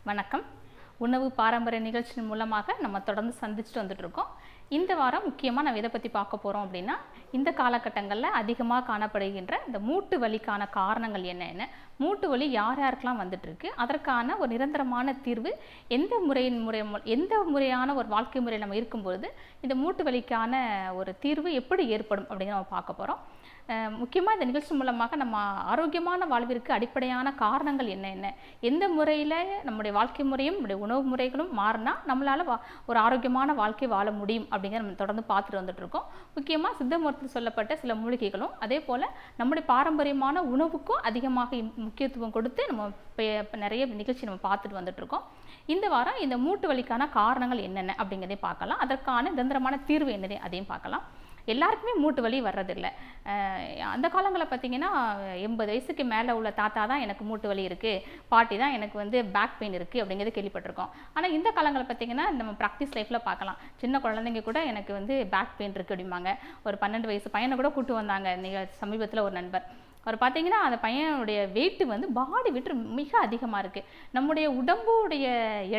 வணக்கம். உணவு பாரம்பரிய நிகழ்ச்சியின் மூலமாக நம்ம தொடர்ந்து சந்திச்சுட்டு வந்துட்டுருக்கோம். இந்த வாரம் முக்கியமாக நம்ம எதை பற்றி பார்க்க போகிறோம் அப்படின்னா, இந்த காலகட்டங்களில் அதிகமாக காணப்படுகின்ற இந்த மூட்டு வலிக்கான காரணங்கள் என்னென்ன, மூட்டு வலி யார் யாருக்கெல்லாம் வந்துட்டுருக்கு, அதற்கான ஒரு நிரந்தரமான தீர்வு எந்த முறையான ஒரு வாழ்க்கை முறை நம்ம இருக்கும்பொழுது இந்த மூட்டு வலிக்கான ஒரு தீர்வு எப்படி ஏற்படும் அப்படின்னு நம்ம பார்க்க போகிறோம். முக்கியமாக இந்த நிகழ்ச்சி மூலமாக நம்ம ஆரோக்கியமான வாழ்விற்கு அடிப்படையான காரணங்கள் என்னென்ன, எந்த முறையில் நம்முடைய வாழ்க்கை முறையும் நம்முடைய உணவு முறைகளும் மாறினா நம்மளால் ஒரு ஆரோக்கியமான வாழ்க்கை வாழ முடியும் அப்படிங்கிற நம்ம தொடர்ந்து பார்த்துட்டு வந்துட்டுருக்கோம். முக்கியமாக சித்த மருத்துவத்தில் சொல்லப்பட்ட சில மூலிகைகளும் அதே போல் நம்முடைய பாரம்பரியமான உணவுக்கும் அதிகமாக முக்கியத்துவம் கொடுத்து நம்ம நிறைய நிகழ்ச்சி நம்ம பார்த்துட்டு வந்துட்டுருக்கோம். இந்த வாரம் இந்த மூட்டு வலிக்கான காரணங்கள் என்னென்ன அப்படிங்கிறதையும் பார்க்கலாம், அதற்கான நிரந்தரமான தீர்வு என்னதே அதையும் பார்க்கலாம். எல்லாருக்குமே மூட்டு வலி வர்றதில்லை. அந்த காலங்களில் பார்த்திங்கன்னா 80 வயசுக்கு மேலே உள்ள தாத்தா தான் எனக்கு மூட்டு வலி இருக்குது, பாட்டி தான் எனக்கு பேக் பெயின் இருக்குது அப்படிங்கிறது கேள்விப்பட்டிருக்கோம். ஆனால் இந்த காலங்களில் பார்த்திங்கன்னா நம்ம ப்ராக்டிஸ் லைஃப்பில் பார்க்கலாம், சின்ன குழந்தைங்க கூட எனக்கு பேக் பெயின் இருக்குது அப்படிம்பாங்க. ஒரு 12 வயசு பையனை கூட கூப்பிட்டு வந்தாங்க சமீபத்தில் ஒரு நண்பர். அவர் பார்த்தீங்கன்னா அந்த பையனுடைய வெயிட்டு பாடி வெயிட் மிக அதிகமாக இருக்குது. நம்முடைய உடம்புடைய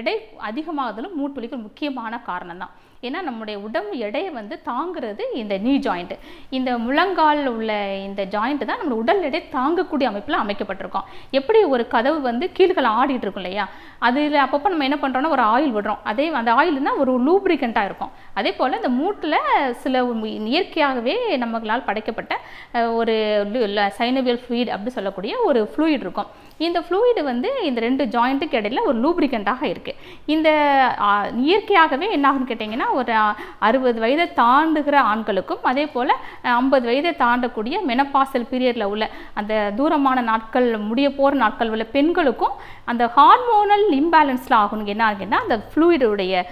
எடை அதிகமாகுதலும் மூட்டு வலிக்கு முக்கியமான காரணம் தான். ஏன்னா நம்முடைய உடம்பு எடையை தாங்கிறது இந்த நீ ஜாயிண்ட்டு, இந்த முழங்கால் உள்ள இந்த ஜாயிண்ட்டு தான் நம்ம உடல் எடை தாங்கக்கூடிய அமைப்பில் அமைக்கப்பட்டிருக்கோம். எப்படி ஒரு கதவு கீழ்களை ஆடிட்டு இருக்கும் இல்லையா, அதில் அப்பப்போ நம்ம என்ன பண்ணுறோன்னா ஒரு ஆயில் விடுறோம், அந்த ஆயில்னா ஒரு லூப்ரிகண்ட்டாக இருக்கும். அதே போல் இந்த மூட்டில் சில இயற்கையாகவே நம்மளால் படைக்கப்பட்ட ஒரு சைனோவியல் ஃப்ளூயிட் அப்படி சொல்லக்கூடிய ஒரு ஃப்ளூயிட் இருக்கும். இந்த ஃப்ளூயிடு இந்த ரெண்டு ஜாயிண்ட்டுக்கு இடையில் ஒரு லூப்ரிகண்ட்டாக இருக்குது. இந்த இயற்கையாகவே என்னாகுன்னு கேட்டிங்கன்னா, ஒரு 60 வயதை தாண்டுகிற ஆண்களுக்கும் அதே போல் 50 வயதை தாண்டக்கூடிய மெனப்பாசல் பீரியடில் உள்ள அந்த தூரமான நாட்கள் முடிய போகிற நாட்கள் உள்ள பெண்களுக்கும் அந்த ஹார்மோனல் இம்பேலன்ஸில் ஆகணும். என்ன ஆகுதுன்னா அந்த ஃப்ளூயிடுடைய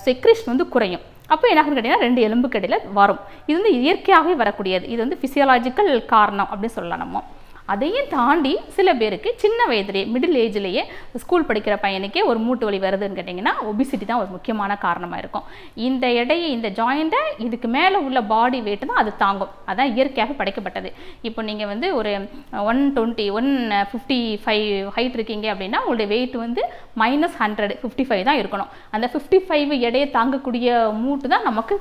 செக்ரேஷன் குறையும். அப்போ என்ன கேட்டிங்கன்னா 2 எலும்புக்கு இடையில் வரும். இது இயற்கையாகவே வரக்கூடியது. இது ஃபிசியாலஜிக்கல் காரணம் அப்படின்னு சொல்லலாம் நம்ம. அதையும் தாண்டி சில பேருக்கு சின்ன வயதுலேயே மிடில் ஏஜ்லேயே ஸ்கூல் படிக்கிற பையனுக்கே ஒரு மூட்டு வலி வருதுன்னு கேட்டிங்கன்னா ஒபிசிட்டி தான் ஒரு முக்கியமான காரணமாக இருக்கும். இந்த எடையை இந்த ஜாயிண்ட்டை இதுக்கு மேலே உள்ள பாடி வெயிட் தான் அது தாங்கும். அதான் இயற்கையாக படைக்கப்பட்டது. இப்போ நீங்கள் ஒரு 120 155 ஹைட் இருக்கீங்க அப்படின்னா உங்களுடைய வெயிட் -100 55 தான் இருக்கணும். அந்த 55 எடையை தாங்கக்கூடிய மூட்டு தான் நமக்கு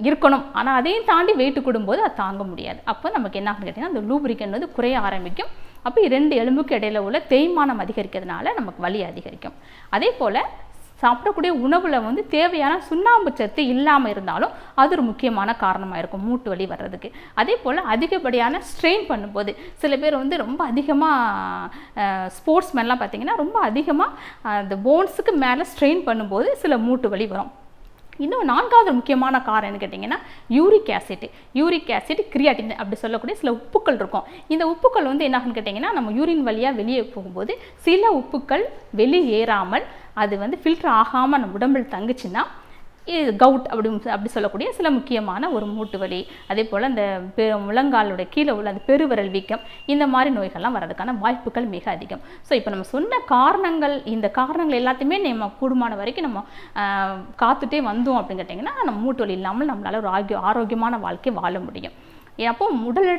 இருக்கணும். ஆனால் அதையும் தாண்டி வெயிட்டு கூடும்போது அது தாங்க முடியாது. அப்போ நமக்கு என்ன ஆகுன்னு கேட்டிங்கன்னா அந்த லூப்ரிகன் குறைய ஆரம்பிக்கும். அப்போ 2 எலும்புக்கு இடையில உள்ள தேய்மானம் அதிகரிக்கிறதுனால நமக்கு வலி அதிகரிக்கும். அதே போல் சாப்பிடக்கூடிய உணவில் தேவையான சுண்ணாம்பு சத்து இல்லாமல் இருந்தாலும் அது ஒரு முக்கியமான காரணமாக இருக்கும் மூட்டு வலி வர்றதுக்கு. அதே போல் அதிகப்படியான ஸ்ட்ரெயின் பண்ணும்போது சில பேர் ரொம்ப அதிகமாக ஸ்போர்ட்ஸ் மேன்லாம் பார்த்திங்கன்னா ரொம்ப அதிகமாக அந்த போன்ஸுக்கு மேலே ஸ்ட்ரெயின் பண்ணும்போது சில மூட்டு வலி வரும். இன்னும் 4வது முக்கியமான காரணம் கேட்டிங்கன்னா யூரிக் ஆசிட் கிரியாட்டின் அப்படி சொல்லக்கூடிய சில உப்புக்கள் இருக்கும். இந்த உப்புக்கள் என்ன ஆகுன்னு கேட்டிங்கன்னா நம்ம யூரின் வழியாக வெளியே போகும்போது சில உப்புக்கள் வெளியேறாமல் அது ஃபில்டர் ஆகாமல் நம்ம உடம்பில் தங்குச்சுன்னா கவுட் அப்படி சொல்லக்கூடிய சில முக்கியமான ஒரு மூட்டு வலி. அதே போல் அந்த முழங்காலுடைய கீழே உள்ள அந்த பெருவிரல் வீக்கம், இந்த மாதிரி நோய்கள்லாம் வர்றதுக்கான வாய்ப்புகள் மிக அதிகம். ஸோ இப்போ நம்ம சொன்ன காரணங்கள், இந்த காரணங்கள் எல்லாத்தையுமே நம்ம கூடுமான வரைக்கும் நம்ம காத்துட்டே வந்தோம் அப்படின்னு கேட்டிங்கன்னா நம்ம மூட்டு வலி இல்லாமல் நம்மளால் ஒரு ஆரோக்கியமான வாழ்க்கை வாழ முடியும். அப்போ உடல்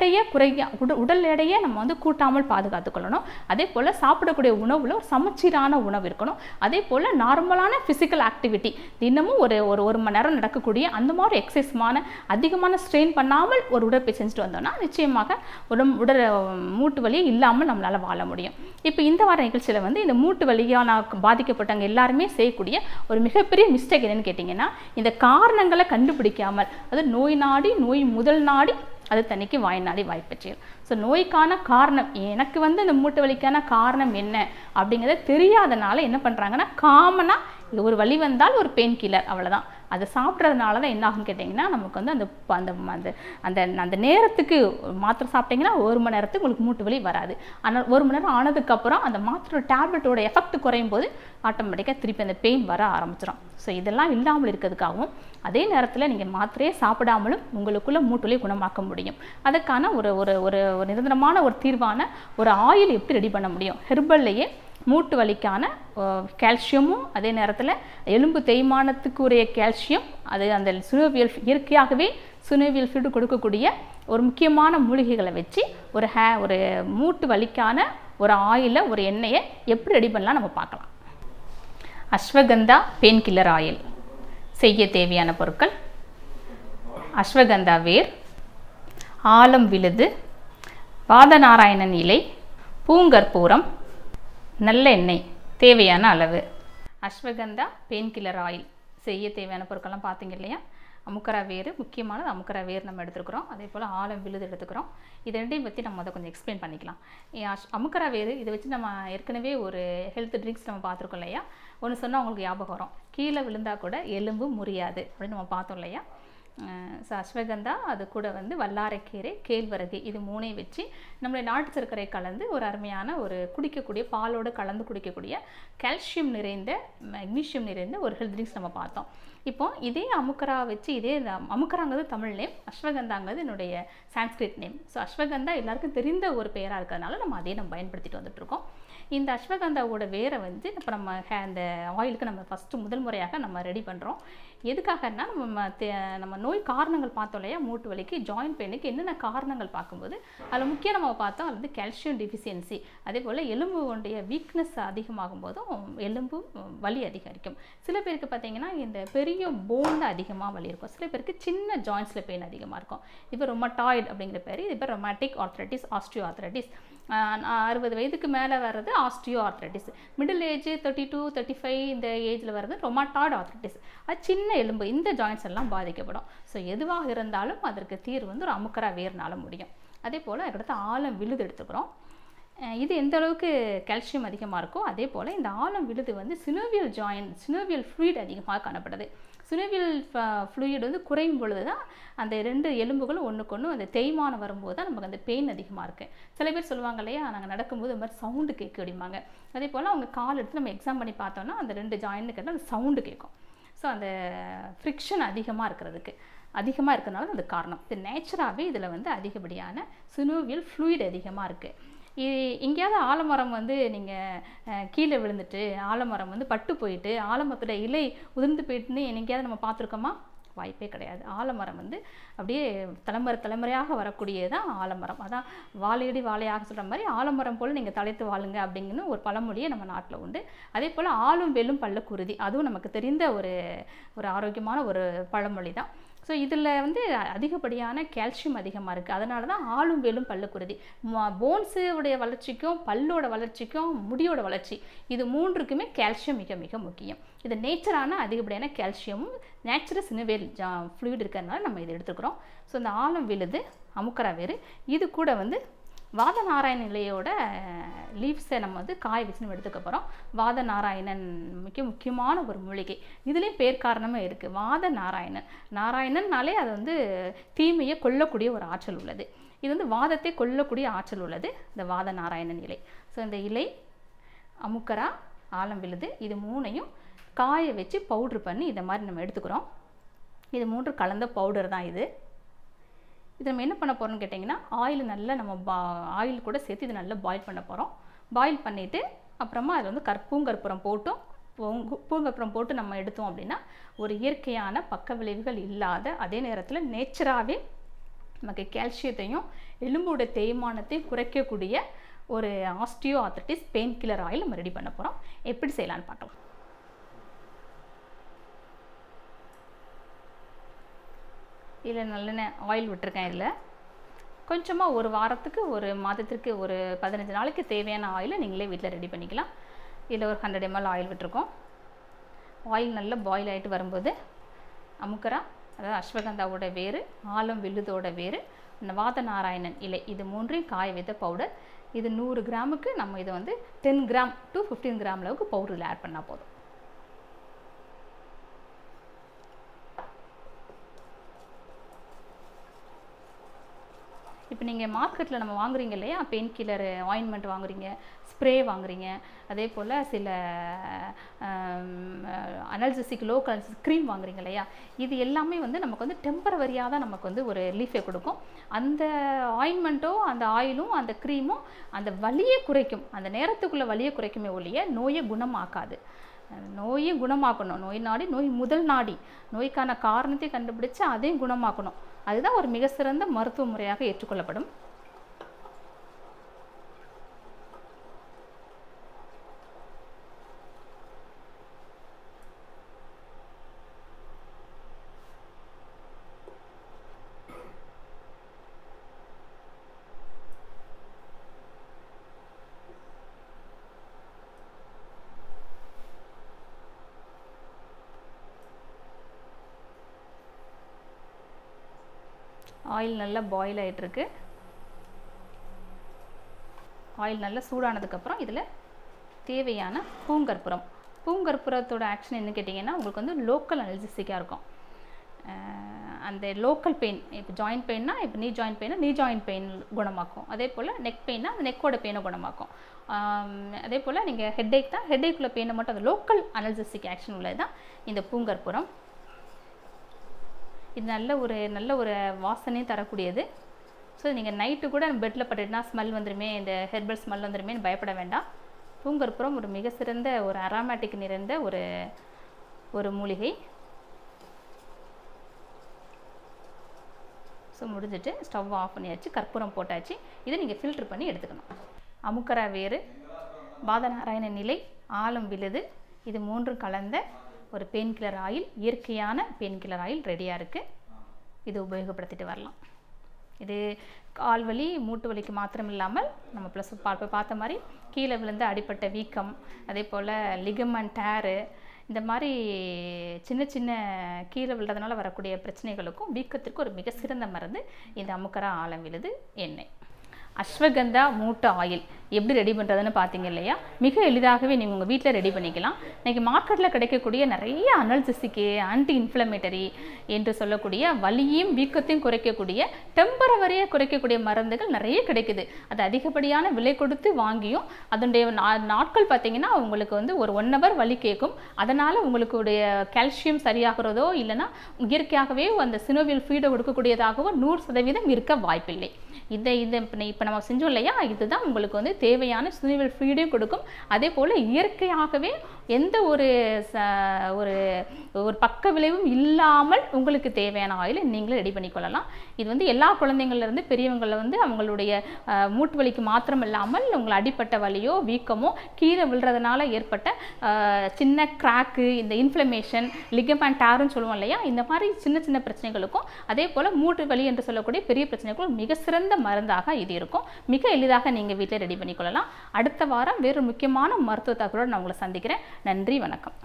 எடையை நம்ம கூட்டாமல் பாதுகாத்துக்கொள்ளணும். அதே போல் சாப்பிடக்கூடிய உணவில் ஒரு சமச்சீரான உணவு இருக்கணும். அதே போல் நார்மலான ஃபிசிக்கல் ஆக்டிவிட்டி தினமும் ஒரு மணி நேரம் நடக்கக்கூடிய அந்த மாதிரி எக்ஸசைஸ்மான அதிகமான ஸ்ட்ரெயின் பண்ணாமல் ஒரு உடற்பயிற்சி செஞ்சுட்டு வந்தோம்னா நிச்சயமாக மூட்டு வலியை இல்லாமல் நம்மளால் வாழ முடியும். இப்போ இந்த வார நிகழ்ச்சியில் இந்த மூட்டு வலியான பாதிக்கப்பட்டவங்க எல்லாருமே செய்யக்கூடிய ஒரு மிகப்பெரிய மிஸ்டேக் என்னன்னு கேட்டிங்கன்னா, இந்த காரணங்களை கண்டுபிடிக்காமல் அது நோய் முதல் நாடி அது தன்னைக்கு வாய்நாடி வாய்ப்பற்றியல். ஸோ நோய்க்கான காரணம் எனக்கு இந்த மூட்டு வலிக்கான காரணம் என்ன அப்படிங்கிறத தெரியாதனால என்ன பண்ணுறாங்கன்னா காமனாக ஒரு வலி வந்தால் ஒரு பெயின் கில்லர் அவ்வளோதான், அதை சாப்பிட்றதுனால தான் என்ன ஆகுன்னு கேட்டிங்கன்னா நமக்கு அந்த அந்த அந்த நேரத்துக்கு மாத்திரை சாப்பிட்டிங்கன்னா 1 மணி நேரத்துக்கு உங்களுக்கு மூட்டு வலி வராது. ஆனால் 1 மணி நேரம் ஆனதுக்கப்புறம் அந்த மாத்திரை டேப்லெட்டோட எஃபெக்ட் குறையும் போது ஆட்டோமேட்டிக்காக திருப்பி அந்த பெயின் வர ஆரம்பிச்சிடும். ஸோ இதெல்லாம் இல்லாமல் இருக்கிறதுக்காகவும் அதே நேரத்தில் நீங்கள் மாத்திரையே சாப்பிடாமலும் உங்களுக்குள்ள மூட்டு வலி குணமாக்க முடியும். அதுக்கான ஒரு நிரந்தரமான ஒரு தீர்வான ஒரு ஆயில் எப்படி ரெடி பண்ண முடியும், ஹெர்பல்லையே மூட்டு வலிக்கான கால்சியமும் அதே நேரத்தில் எலும்பு தேய்மானத்துக்கு உரிய கால்சியம், அது அந்த இயற்கையாகவே சுனோவியல் ஃப்ளூயிட் கொடுக்கக்கூடிய ஒரு முக்கியமான மூலிகைகளை வச்சு ஒரு மூட்டு வலிக்கான ஒரு ஆயிலை ஒரு எண்ணெயை எப்படி ரெடி பண்ணலாம் நம்ம பார்க்கலாம். Ashwagandha pain killer oil. செய்ய தேவையான பொருட்கள்: அஸ்வகந்தா வேர், ஆலம் விழுது, வாதநாராயணன் இலை, பூங்கற்பூரம், நல்லெண்ணெய் தேவையான அளவு. அஸ்வகந்தா பெயின் கில்லர் ஆயில் செய்ய தேவையான பொருட்கள்லாம் பார்த்தீங்க இல்லையா? அமுக்கரா வேர், முக்கியமானது அமுக்கரா வேர் நம்ம எடுத்துக்கிறோம். அதே போல் ஆலம் விழுது எடுத்துக்கிறோம். இது ரெண்டையும் பற்றி நம்ம அதை கொஞ்சம் எக்ஸ்பிளைன் பண்ணிக்கலாம். அமுக்கரா வேர் இதை வச்சு நம்ம ஏற்கனவே ஒரு ஹெல்த் ட்ரிங்க்ஸ் நம்ம பார்த்துருக்கோம் இல்லையா? ஒன்று சொன்னால் உங்களுக்கு ஞாபகம் வரும், கீழே விழுந்தால் கூட எலும்பு முறியாது அப்படின்னு நம்ம பார்த்தோம் இல்லையா? ஸோ அஸ்வகந்தா, அது கூட வந்து வல்லாரைக்கீரை, கேழ்வரகு, இது மூணையும் வச்சு நம்மளுடைய நாட்டு சர்க்கரை கலந்து ஒரு அருமையான ஒரு குடிக்கக்கூடிய, பாலோடு கலந்து குடிக்கக்கூடிய கால்சியம் நிறைந்த, மெக்னீஷியம் நிறைந்த ஒரு ஹெல்த் ட்ரிங்க்ஸ் நம்ம பார்த்தோம். இப்போ இதே அமுக்கரா வச்சு, இதே அமுக்கராங்கிறது தமிழ் நேம், அஸ்வகந்தாங்கிறது என்னுடைய சான்ஸ்கிரிட் நேம். ஸோ அஸ்வகந்தா எல்லாருக்கும் தெரிந்த ஒரு பெயராக இருக்கிறதுனால நம்ம அதையே நம்ம பயன்படுத்திட்டு வந்துட்டுருக்கோம். இந்த அஸ்வகந்தாவோட வேரை வந்து இப்போ நம்ம அந்த ஆயிலுக்கு நம்ம ஃபஸ்ட்டு முதல் முறையாக நம்ம ரெடி பண்ணுறோம். எதுக்காகன்னா நம்ம நோய் காரணங்கள் பார்த்தோம் இல்லையா? மூட்டு வலிக்கு, ஜாயின்ட் பெயினுக்கு என்னென்ன காரணங்கள் பார்க்கும்போது அதில் முக்கியம் நம்ம பார்த்தோம், அது வந்து கால்சியம் டிஃபிஷியன்சி. அதே போல் எலும்புடைய வீக்னஸ் அதிகமாகும் போதும் எலும்பு வலி அதிகரிக்கும். சில பேருக்கு பார்த்தீங்கன்னா இந்த பெரிய போனில் அதிகமாக வலி இருக்கும், சில பேருக்கு சின்ன ஜாயின்ஸில் பெயின் அதிகமாக இருக்கும். இப்போ ரொமட்டாய்டு அப்படிங்கிற பேர், இது பேர் ரொமாட்டிக் ஆர்த்ரைட்டிஸ், ஆஸ்டியோ ஆர்த்ரைட்டிஸ். 60 வயதுக்கு மேலே வர்றது ஆஸ்டியோ ஆர்த்ரைட்டிஸ், மிடில் ஏஜ் 32, 35 இந்த ஏஜில் வர்றது ரொமாட்டாய்டு ஆர்த்ரைட்டிஸ். அது சின்ன எலும்பு, இந்த ஜாயின்ஸ் எல்லாம் பாதிக்கப்படும். ஸோ எதுவாக இருந்தாலும் அதற்கு தீர்வு வந்து ஒரு அமுக்கரா வேர்னால முடியும். அதே போல் அதுக்கடுத்து ஆலம் விழுது எடுத்துக்கிறோம். இது எந்த அளவுக்கு கால்சியம் அதிகமாக இருக்கோ அதே போல் இந்த ஆலம் விழுது வந்து சினோவியல் ஜாயின்ட், சினோவியல் ஃப்ளூயிட் அதிகமாக காணப்படுது. சினோவியல் ஃப்ளூயிட் வந்து குறையும் பொழுது தான் அந்த ரெண்டு எலும்புகளும் ஒன்றுக்கு ஒன்று அந்த தேய்மானம் வரும்போது தான் நமக்கு அந்த பெயின் அதிகமாக இருக்குது. சில பேர் சொல்லுவாங்க இல்லையா, நாங்கள் நடக்கும்போது இந்த மாதிரி சவுண்டு கேட்க அப்படிம்பாங்க. அதே போல் அவங்க கால் எடுத்து நம்ம எக்ஸாம் பண்ணி பார்த்தோன்னா அந்த ரெண்டு ஜாயின்ட்டுக்கு அந்த சவுண்டு கேட்கும். ஸோ அந்த ஃப்ரிக்ஷன் அதிகமாக இருக்கிறதுனால அது காரணம். இது நேச்சராகவே இதில் வந்து அதிகப்படியான சினோவியல் ஃப்ளூயிட் அதிகமாக இருக்குது. எங்கேயாவது ஆலமரம் வந்து நீங்கள் கீழே விழுந்துட்டு ஆலமரம் வந்து பட்டு போயிட்டு ஆலமரத்தோட இலை உதிர்ந்து போயிட்டுன்னு எங்கேயாவது நம்ம பார்த்துருக்கோமா? வாய்ப்பே கிடையாது. ஆலமரம் வந்து அப்படியே தலைமுறையாக வரக்கூடியதான் ஆலமரம். அதான் வாழையடி வாழையாக சொல்கிற மாதிரி ஆலமரம் போல் நீங்கள் தலைத்து வாழுங்க அப்படிங்கன்னு ஒரு பழமொழியே நம்ம நாட்டில் உண்டு. அதே போல் ஆளும் வெல்லும் பல்லக்குருதி, அதுவும் நமக்கு தெரிந்த ஒரு ஆரோக்கியமான ஒரு பழமொழி தான். ஸோ இதில் வந்து அதிகப்படியான கால்சியம் அதிகமாக இருக்குது. அதனால தான் ஆளும் வேலும் பல்லுக்குருதி. போன்ஸுடைய வளர்ச்சிக்கும், பல்லோட வளர்ச்சிக்கும், முடியோட வளர்ச்சி, இது மூன்றுக்குமே கால்சியம் மிக மிக முக்கியம். இது நேச்சரான அதிகப்படியான கால்சியமும் நேச்சுரல் சினோவியல் ஃப்ளூயிட் இருக்கிறதுனால நம்ம இதை எடுத்துக்கிறோம். ஸோ இந்த ஆலம் விழுது, அமுக்கரா வேறு, இது கூட வந்து வாதநாராயணன் இலையோட லீவ்ஸை நம்ம வந்து காய வச்சு நம்ம எடுத்துக்க போகிறோம். வாதநாராயணன் முக்கியமான ஒரு மூலிகை. இதுலேயும் பேர் காரணமே இருக்குது. நாராயணன்னாலே அது வந்து தீமையை கொல்லக்கூடிய ஒரு ஆற்றல் உள்ளது. இது வந்து வாதத்தை கொல்லக்கூடிய ஆற்றல் உள்ளது இந்த வாதநாராயணன் இலை. ஸோ இந்த இலை, அமுக்கரா, ஆலம் விழுது, இது மூணையும் காய வச்சு பவுட்ரு பண்ணி இதை மாதிரி நம்ம எடுத்துக்கிறோம். இது மூன்று கலந்த பவுடர் தான் இது. இது நம்ம என்ன பண்ண போகிறோம்னு கேட்டிங்கன்னா, ஆயில் நல்லா நம்ம ஆயில் கூட சேர்த்து இது நல்லா பாயில் பண்ண போகிறோம். பாயில் பண்ணிவிட்டு அப்புறமா அதில் வந்து பூங்கற்பூரம் போட்டு நம்ம எடுத்தோம் அப்படின்னா ஒரு இயற்கையான பக்க விளைவுகள் இல்லாத, அதே நேரத்தில் நேச்சராகவே நமக்கு கால்சியத்தையும் எலும்போட தேய்மானத்தையும் குறைக்கக்கூடிய ஒரு osteo arthritis pain killer oil நம்ம ரெடி பண்ண போகிறோம். எப்படி செய்யலான்னு பார்க்கலாம். இதில் நல்லெண்ணெய் ஆயில் விட்டுருக்கேன். இதில் கொஞ்சமாக ஒரு வாரத்துக்கு, ஒரு மாதத்திற்கு, ஒரு 15 நாளைக்கு தேவையான ஆயிலை நீங்களே வீட்டில் ரெடி பண்ணிக்கலாம். இதில் ஒரு 100 ml ஆயில் விட்டுருக்கோம். ஆயில் நல்லா பாயில் ஆகிட்டு வரும்போது அமுக்கரா, அதாவது அஸ்வகந்தாவோட வேறு, ஆலம் விழுதோட வேறு, வாதநாராயணன் இலை, இது மூன்றையும் காய வைத்த பவுடர். இது 100 கிராமுக்கு நம்ம இதை வந்து 10 கிராம் to 15 கிராம் அளவுக்கு பவுடரில் ஆட் பண்ணால் போதும். இப்போ நீங்கள் மார்க்கெட்டில் நம்ம வாங்குறீங்க இல்லையா, பெயின் கில்லர் ஆயின்மெண்ட் வாங்குறீங்க, ஸ்ப்ரே வாங்குறீங்க, அதே போல் சில அனல்ஜெசிக், லோ அனல்ஜெசிக் க்ரீம் வாங்குறீங்க இல்லையா, இது எல்லாமே வந்து நமக்கு வந்து டெம்பரவரியாக தான் நமக்கு வந்து ஒரு ரிலீஃபை கொடுக்கும். அந்த ஆயின்மெண்ட்டோ அந்த ஆயிலும் அந்த க்ரீமும் அந்த வலியை குறைக்கும், அந்த நேரத்துக்குள்ளே வலியை குறைக்குமே ஒழிய நோயை குணமாக்காது. நோயை குணமாக்கணும், நோய் முதல் நாடி, நோய்க்கான காரணத்தை கண்டுபிடிச்சு அதையும் குணமாக்கணும். அதுதான் ஒரு மிக சிறந்த மருத்துவ முறையாக ஏற்றுக்கொள்ளப்படும். ஆயில் நல்லா பாயில் ஆகிட்டுருக்கு. ஆயில் நல்லா சூடானதுக்கப்புறம் இதில் தேவையான பூங்கற்பூரம். பூங்கற்பூரத்தோட ஆக்ஷன் என்ன கேட்டிங்கன்னா உங்களுக்கு வந்து லோக்கல் அனல்ஜெசிக்காக இருக்கும். அந்த லோக்கல் பெயின், இப்போ ஜாயிண்ட் பெயின்னா இப்போ நீ ஜாயிண்ட் பெயின்னா நீ ஜாயிண்ட் பெயின் குணமாக்கும். அதே போல் நெக் பெயின்னா அந்த நெக்கோட பெயினை குணமாக்கும். அதே போல் நீங்கள் ஹெட்டேக் தான், ஹெட்டேக்குள்ள பெயினை மட்டும் அந்த லோக்கல் அனல்ஜெசிக் ஆக்ஷன் உள்ளது தான் இந்த பூங்கற்பூரம். இது நல்ல ஒரு வாசனையும் தரக்கூடியது. ஸோ நீங்கள் நைட்டு கூட பெட்டில் பட்டுட்டுனா ஸ்மெல் வந்துடுமே, இந்த ஹெர்பல் ஸ்மெல் வந்துடுமேன்னு பயப்பட வேண்டாம். பூங்கற்பூரம் ஒரு மிக சிறந்த ஒரு அரோமேட்டிக் நிறைந்த ஒரு மூலிகை. ஸோ முடிஞ்சிட்டு ஸ்டவ் ஆஃப் பண்ணியாச்சு, கற்பூரம் போட்டாச்சு. இதை நீங்கள் ஃபில்ட்ரு பண்ணி எடுத்துக்கணும். அமுக்கரா வேறு, பாதநாராயண நிலை, ஆலம் விழுது, இது மூன்றும் கலந்த ஒரு பெயின் கில்லர் ஆயில், இயற்கையான பெயின் கில்லர் ஆயில் ரெடியாக இருக்குது. இது உபயோகப்படுத்திட்டு வரலாம். இது கால் வலி மூட்டு வலிக்கு மாத்திரம் இல்லாமல் நம்ம ப்ளஸ் பார்த்த மாதிரி கீழே விழுந்த அடிப்பட்ட வீக்கம், அதே போல் லிகமெண்ட் டேரு, இந்த மாதிரி சின்ன சின்ன கீழே விழுறதுனால வரக்கூடிய பிரச்சனைகளுக்கும் வீக்கத்திற்கு ஒரு மிக சிறந்த மருந்து இந்த அமுக்கரா ஆலம் விழுது எண்ணெய். அஸ்வகந்தா மூட்டு ஆயில் எப்படி ரெடி பண்ணுறதுன்னு பார்த்தீங்க இல்லையா? மிக எளிதாகவே நீங்கள் உங்கள் வீட்டில் ரெடி பண்ணிக்கலாம். இன்றைக்கி மார்க்கெட்டில் கிடைக்கக்கூடிய நிறைய அனல்ஜெசிக்கு, ஆன்டி இன்ஃப்ளமேட்டரி என்று சொல்லக்கூடிய வலியையும் வீக்கத்தையும் குறைக்கக்கூடிய, டெம்பரவரியாக குறைக்கக்கூடிய மருந்துகள் நிறைய கிடைக்குது. அது அதிகப்படியான விலை கொடுத்து வாங்கியும் அதனுடைய நாட்கள் பார்த்தீங்கன்னா உங்களுக்கு வந்து ஒரு 1 hour வலி கேட்கும். அதனால் உங்களுடைய கால்சியம் சரியாகிறதோ இல்லைன்னா இயற்கையாகவே அந்த சினோவியல் ஃபீடை கொடுக்கக்கூடியதாகவோ 100% இருக்க வாய்ப்பில்லை. இப்போ நம்ம செஞ்சோம் இல்லையா, இதுதான் உங்களுக்கு வந்து தேவையான சினோவியல் ஃபீடையும் கொடுக்கும். அதே போல் இயற்கையாகவே எந்த ஒரு பக்க விளைவும் இல்லாமல் உங்களுக்கு தேவையான ஆயிலை நீங்களே ரெடி பண்ணிக்கொள்ளலாம். இது வந்து எல்லா குழந்தைங்கள்லேருந்து பெரியவங்களில் வந்து அவங்களுடைய மூட்டு வலிக்கு மாத்திரம் இல்லாமல் உங்களை அடிப்பட்ட வலியோ வீக்கமோ கீழே விழுறதுனால ஏற்பட்ட சின்ன கிராக்கு, இந்த இன்ஃப்ளமேஷன், லிகமெண்ட் டேருன்னு சொல்லுவோம் இல்லையா, இந்த மாதிரி சின்ன சின்ன பிரச்சனைகளுக்கும் அதே போல் மூட்டு வலி என்று சொல்லக்கூடிய பெரிய பிரச்சனைகளுக்கும் மிக சிறந்த மருந்தாக இது இருக்கும். மிக எளிதாக நீங்கள் வீட்டில் ரெடி பண்ணிக்கொள்ளலாம். அடுத்த வாரம் வேறு முக்கியமான மருத்துவ தகவலோடு நான் உங்களை சந்திக்கிறேன். நன்றி, வணக்கம்.